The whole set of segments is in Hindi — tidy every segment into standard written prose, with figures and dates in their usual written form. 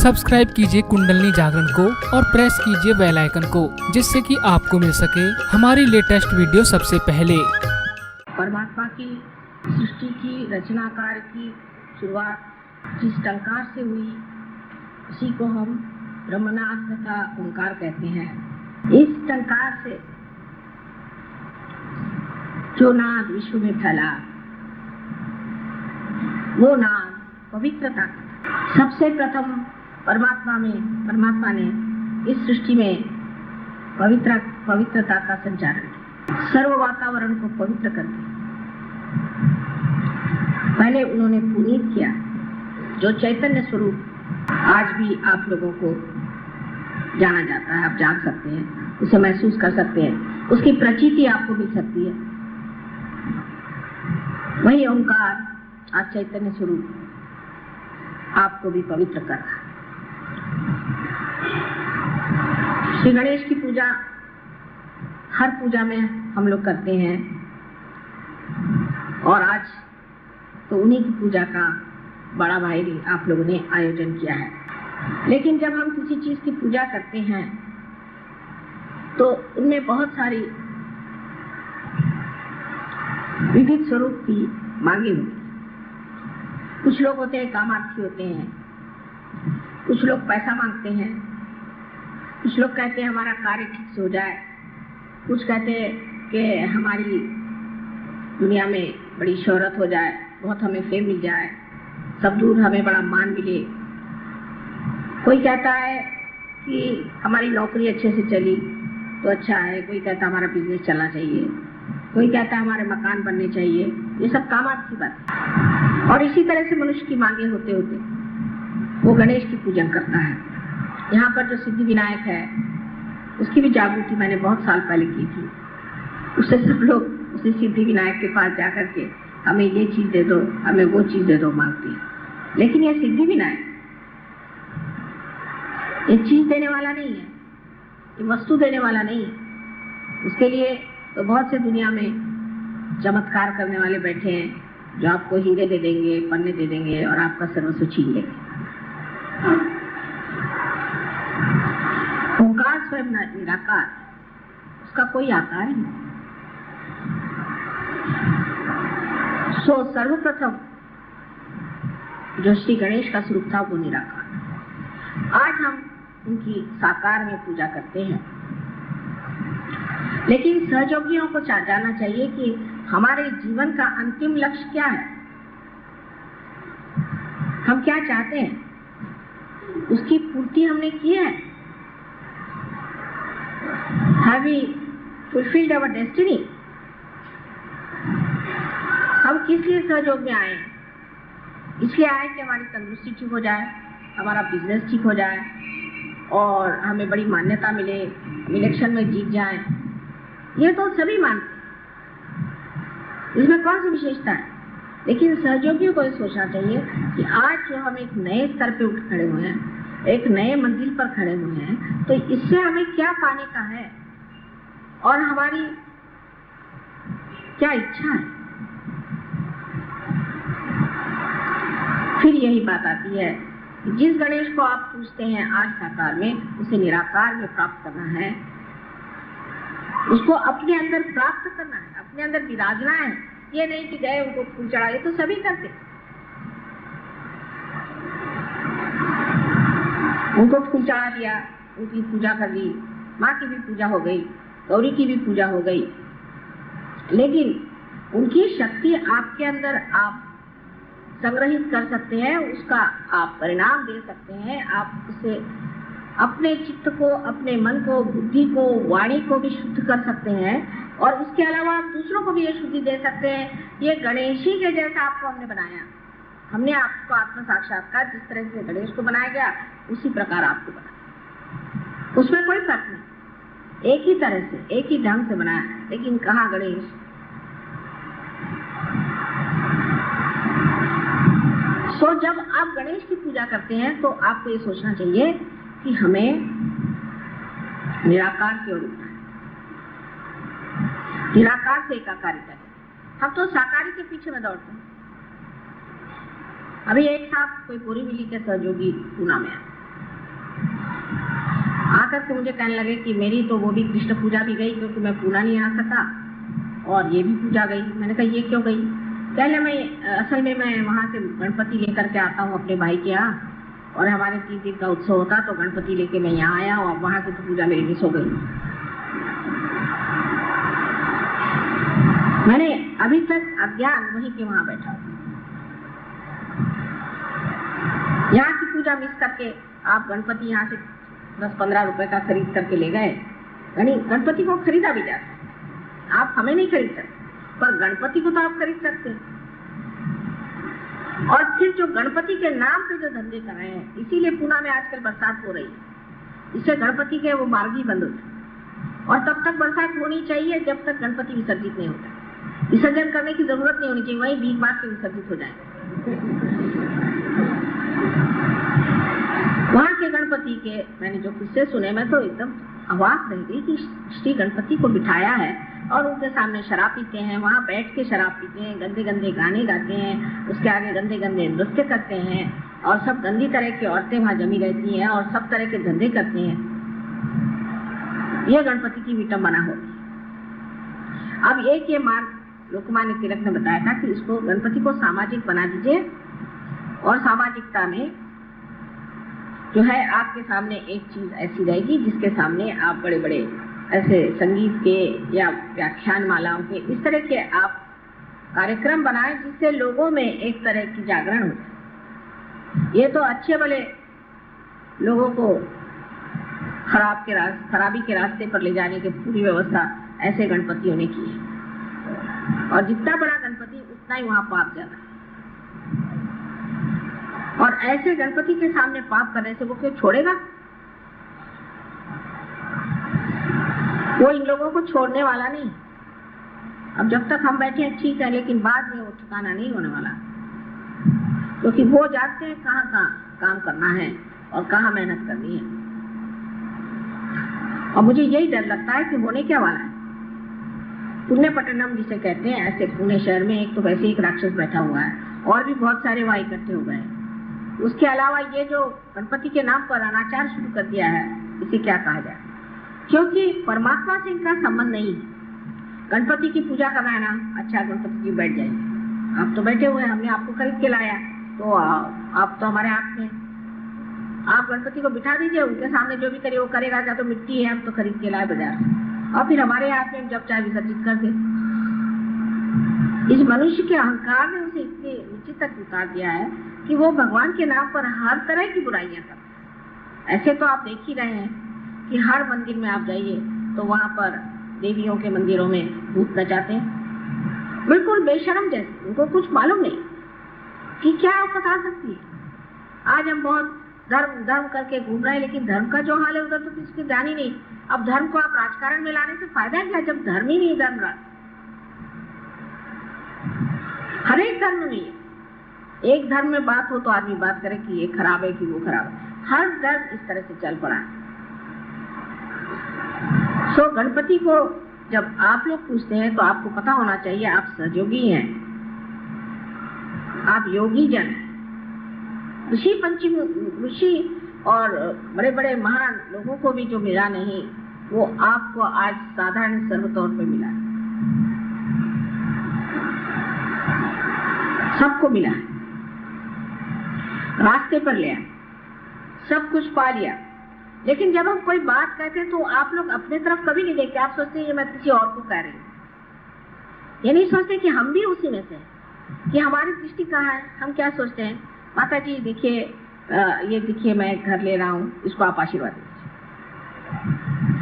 सब्सक्राइब कीजिए कुंडलनी जागरण को और प्रेस कीजिए बेल आइकन को, जिससे कि आपको मिल सके हमारी लेटेस्ट वीडियो सबसे पहले। परमात्मा की सृष्टि की रचना कार्य की शुरुआत जिस टंकार से हुई उसी को हम ब्रह्मनाद तथा ओंकार कहते हैं। इस टंकार से जो नाद विश्व में फैला वो नाद पवित्रता। सबसे प्रथम परमात्मा ने इस सृष्टि में पवित्रता का संचारण किया, सर्व वातावरण को पवित्र कर दिया। पहले उन्होंने पुनीत किया, जो चैतन्य स्वरूप आज भी आप लोगों को जाना जाता है, आप जान सकते हैं, उसे महसूस कर सकते हैं, उसकी प्रचीति आपको मिल सकती है। वही ओंकार आज चैतन्य स्वरूप आपको भी पवित्र कर रहा है। श्री गणेश की पूजा हर पूजा में हम लोग करते हैं और आज तो उन्हीं की पूजा का बड़ा भारी आप लोगों ने आयोजन किया है। लेकिन जब हम किसी चीज की पूजा करते हैं तो उनमें बहुत सारी विविध स्वरूप की मांगे होती हैं। कुछ लोग होते हैं कामार्थी होते हैं, कुछ लोग पैसा मांगते हैं, कुछ लोग कहते हैं हमारा कार्य ठीक से हो जाए, कुछ कहते हैं कि हमारी दुनिया में बड़ी शोहरत हो जाए, बहुत हमें फेम मिल जाए, सब दूर हमें बड़ा मान मिले। कोई कहता है कि हमारी नौकरी अच्छे से चली तो अच्छा है, कोई कहता है हमारा बिजनेस चलना चाहिए, कोई कहता है हमारे मकान बनने चाहिए। ये सब कामार्थ की बात है। और इसी तरह से मनुष्य की मांगे होते होते वो गणेश की पूजन करता है। यहाँ पर जो सिद्धि विनायक है उसकी भी जागृति मैंने बहुत साल पहले की थी। उससे सब लोग उसी सिद्धि विनायक के पास जाकर के हमें ये चीज दे दो, हमें वो चीज दे दो मांगती है। लेकिन ये सिद्धि विनायक ये चीज देने वाला नहीं है, ये वस्तु देने वाला नहीं है। उसके लिए तो बहुत से दुनिया में चमत्कार करने वाले बैठे हैं जो आपको हीरे दे देंगे, पन्ने दे देंगे और आपका सर्वस्व छीन लेंगे। ओंकार स्वयं निराकार, उसका कोई आकार नहीं। सो सर्वप्रथम जो श्री गणेश का स्वरूप था वो निराकार। आज हम उनकी साकार में पूजा करते हैं, लेकिन सहयोगियों को जानना चाहिए कि हमारे जीवन का अंतिम लक्ष्य क्या है, हम क्या चाहते हैं, उसकी पूर्ति हमने की है। Have we fulfilled our destiny? हम किस लिए सहयोग में आए? इसलिए आए कि हमारी तंदुरुस्ती ठीक हो जाए, हमारा बिजनेस ठीक हो जाए और हमें बड़ी मान्यता मिले, इलेक्शन में जीत जाए। ये तो सभी मानते हैं, इसमें कौन सी विशेषता है। लेकिन सहयोगियों को सोचना चाहिए कि आज जो हम एक नए स्तर पे उठ खड़े हुए हैं, एक नए मंजिल पर खड़े हुए हैं, तो इससे हमें क्या पाने का है और हमारी क्या इच्छा है। फिर यही बात आती है कि जिस गणेश को आप पूछते हैं आज साकार में, उसे निराकार में प्राप्त करना है, उसको अपने अंदर प्राप्त करना है, अपने अंदर विराजना है। ये नहीं कि गए उनको फूल चढ़ा, ये तो सभी करते, उनको फूल चढ़ा दिया, उनकी पूजा कर ली, माँ की भी पूजा हो गई, गौरी की भी पूजा हो गई। लेकिन उनकी शक्ति आपके अंदर आप संग्रहित कर सकते हैं, उसका आप परिणाम दे सकते हैं। आप उसे अपने चित्त को, अपने मन को, बुद्धि को, वाणी को भी शुद्ध कर सकते हैं और उसके अलावा आप दूसरों को भी ये शुद्धि दे सकते हैं। ये गणेश ही के जैसा आपको हमने बनाया, हमने आपको आत्म साक्षात्कार जिस तरह से गणेश को बनाया गया उसी प्रकार आपको बनाया, उसमें कोई फर्क नहीं, एक ही तरह से, एक ही ढंग से बनाया। लेकिन कहाँ गणेश? सो जब आप गणेश की पूजा करते हैं तो आपको ये सोचना चाहिए कि हमें निराकार की ओर उठना है, निराकार से एकाकारिता है। हम तो साकारी के पीछे में दौड़ते हैं। अभी एक साथ कोई पूरी मिली के सहयोगी पूना में आए, आकर के मुझे कहने लगे कि मेरी तो वो भी कृष्ण पूजा भी गई क्योंकि मैं पूना नहीं आ सका, और ये भी पूजा गई। मैंने कहा ये क्यों गई? पहले असल में मैं वहाँ से गणपति लेकर के आता हूँ अपने भाई के यहाँ, और हमारे 3 दिन का उत्सव होता तो गणपति लेके मैं यहाँ आया और वहाँ की तो पूजा मेरी मिस हो गई। मैंने अभी तक अज्ञान वहीं के वहाँ बैठा हूँ। यहाँ की पूजा मिस करके आप गणपति यहाँ से 10-15 रुपए का खरीद करके ले गए। गणपति को खरीदा भी जाता है, आप हमें नहीं खरीद सकते, पर गणपति को तो आप खरीद सकते हैं। और फिर जो गणपति के नाम पे जो धंधे कर रहे हैं, इसीलिए पुणे में आजकल बरसात हो रही है। इससे गणपति के वो मार्ग ही बंद होते, और तब तक बरसात होनी चाहिए जब तक गणपति विसर्जित नहीं होता। विसर्जन करने की जरूरत नहीं होनी चाहिए, वही भीख मांग के विसर्जित हो जाएंगे। वहाँ के गणपति के मैंने जो किस्से सुने, मैं तो एकदम अवाक रह गई कि श्री गणपति को बिठाया है और उनके सामने शराब पीते हैं, वहाँ बैठ के शराब पीते हैं, गंदे गंदे गाने गाते हैं, उसके आगे गंदे गंदे नृत्य करते हैं, और सब गंदी तरह की औरतें वहाँ जमी रहती हैं और सब तरह के धंधे करते हैं। ये गणपति की विटंबना होगी। अब एक ये मार्ग लोकमान्य तिलक ने बताया था कि इसको गणपति को सामाजिक बना दीजिए, और सामाजिकता में जो है आपके सामने एक चीज ऐसी रहेगी जिसके सामने आप बड़े बड़े ऐसे संगीत के या व्याख्यान मालाओं के इस तरह के आप कार्यक्रम बनाएं जिससे लोगों में एक तरह की जागरण हो जाए। ये तो अच्छे भले लोगों को खराबी के रास्ते पर ले जाने की पूरी व्यवस्था ऐसे गणपतियों ने की है, और जितना बड़ा गणपति उतना ही वहां पाप ज्यादा है। और ऐसे गणपति के सामने पाप करने से वो क्यों छोड़ेगा? वो इन लोगों को छोड़ने वाला नहीं। अब जब तक हम बैठे हैं ठीक है, लेकिन बाद में वो ठिकाना नहीं होने वाला, क्योंकि वो जानते हैं कहाँ काम करना है और कहाँ मेहनत करनी है। और मुझे यही डर लगता है कि होने क्या वाला है। पुण्य पट्टनम जिसे कहते हैं, ऐसे पुणे शहर में एक तो वैसे एक राक्षस बैठा हुआ है, और भी बहुत सारे वहाँ इकट्ठे हो गए। उसके अलावा ये जो गणपति के नाम पर अनाचार शुरू कर दिया है, इसे क्या कहा जाए? क्योंकि परमात्मा से इनका संबंध नहीं है। गणपति की पूजा करना है ना, अच्छा गणपति जी बैठ जाइए, आप तो बैठे हुए हैं, हमने आपको खरीद के लाया, तो आप तो हमारे हाथ में, आप गणपति को बिठा दीजिए, उनके सामने जो भी करे वो करेगा, क्या तो मिट्टी है, हम तो खरीद के लाए बाजार से, और फिर हमारे हाथ में जब चाहे विसर्जित कर दे। इस मनुष्य के अहंकार ने उसे इतने नीचे तक उतार दिया है कि वो भगवान के नाम पर हर तरह की बुराइयां करता है। ऐसे तो आप देख ही रहे हैं कि हर मंदिर में आप जाइए तो वहां पर देवियों के मंदिरों में भूत नचाते हैं, बिल्कुल बेशरम जैसे, उनको कुछ मालूम नहीं कि क्या आफत आ सकती है। आज हम बहुत धर्म करके घूम रहे हैं, लेकिन धर्म का जो हाल है उधर तो किसी की ध्यान ही नहीं। अब धर्म को आप राजकारण में लाने से फायदा क्या, जब धर्म ही नहीं धर्म रहा। हर एक धर्म में है, एक धर्म में बात हो तो आदमी बात करे कि ये खराब है कि वो खराब है। हर धर्म इस तरह से चल पड़ा है। सो गणपति को जब आप लोग पूछते हैं तो आपको पता होना चाहिए आप सहयोगी हैं, आप योगी जन हैं। ऋषि और बड़े बड़े महान लोगों को भी जो मिला नहीं, वो आपको आज साधारण सर्वतौर पे मिला है, सबको मिला है, रास्ते पर लिया, सब कुछ पा लिया। लेकिन जब हम कोई बात कहते हैं तो आप लोग अपने तरफ कभी नहीं देखते, आप सोचते हैं ये मैं किसी और को कह रही हूँ। ये नहीं सोचते कि हम भी उसी में से हैं, कि हमारी दृष्टि कहाँ है। हम क्या सोचते हैं, माता जी देखिए, ये देखिए मैं घर ले रहा हूँ, इसको आप आशीर्वाद दीजिए।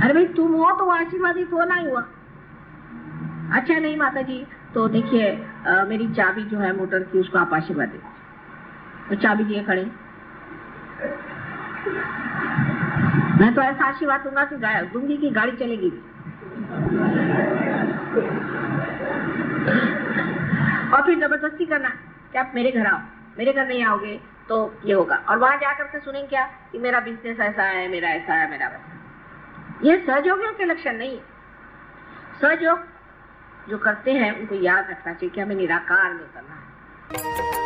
अरे भाई तुम हो तो आशीर्वादित होना ही हुआ। अच्छा नहीं माता जी, तो देखिए मेरी चाबी जो है मोटर की, उसको आप आशीर्वाद दीजिए। तो चाबी दिए खड़े, मैं तो ऐसा आशीर्वाद दूंगा कि दूंगी कि गाड़ी चलेगी। और फिर जबरदस्ती करना कि आप मेरे घर आओ, मेरे घर नहीं आओगे तो ये होगा। और वहां जाकर के सुनेंगे क्या कि मेरा बिजनेस ऐसा है, मेरा ऐसा है, मेरा वैसा। ये सहयोगियों के लक्षण नहीं है। सहयोग जो करते हैं उनको याद रखना चाहिए कि हमें निराकार में करना है।